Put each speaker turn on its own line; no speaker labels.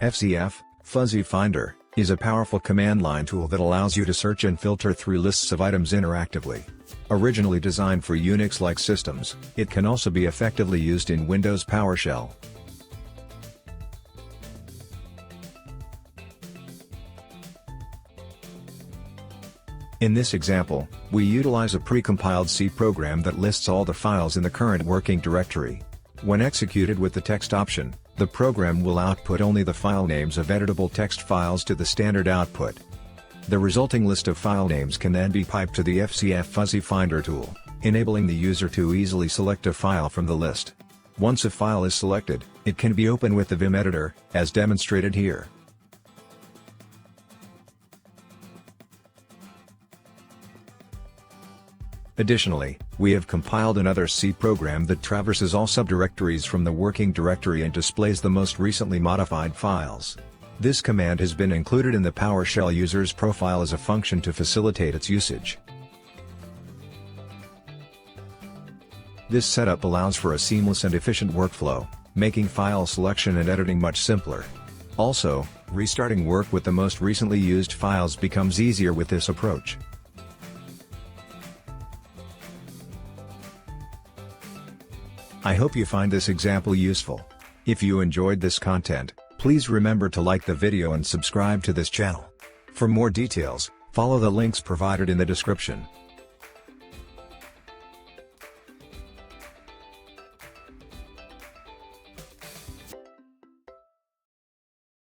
FCF, Fuzzy Finder, is a powerful command line tool that allows you to search and filter through lists of items interactively. Originally designed for Unix-like systems, it can also be effectively used in Windows PowerShell. In this example, we utilize a precompiled C program that lists all the files in the current working directory. When executed with the text option, the program will output only the file names of editable text files to the standard output. The resulting list of file names can then be piped to the FCF Fuzzy Finder tool, enabling the user to easily select a file from the list. Once a file is selected, it can be opened with the Vim editor, as demonstrated here. Additionally, we have compiled another C program that traverses all subdirectories from the working directory and displays the most recently modified files. This command has been included in the PowerShell user's profile as a function to facilitate its usage. This setup allows for a seamless and efficient workflow, making file selection and editing much simpler. Also, restarting work with the most recently used files becomes easier with this approach. I hope you find this example useful. If you enjoyed this content, please remember to like the video and subscribe to this channel. For more details, follow the links provided in the description.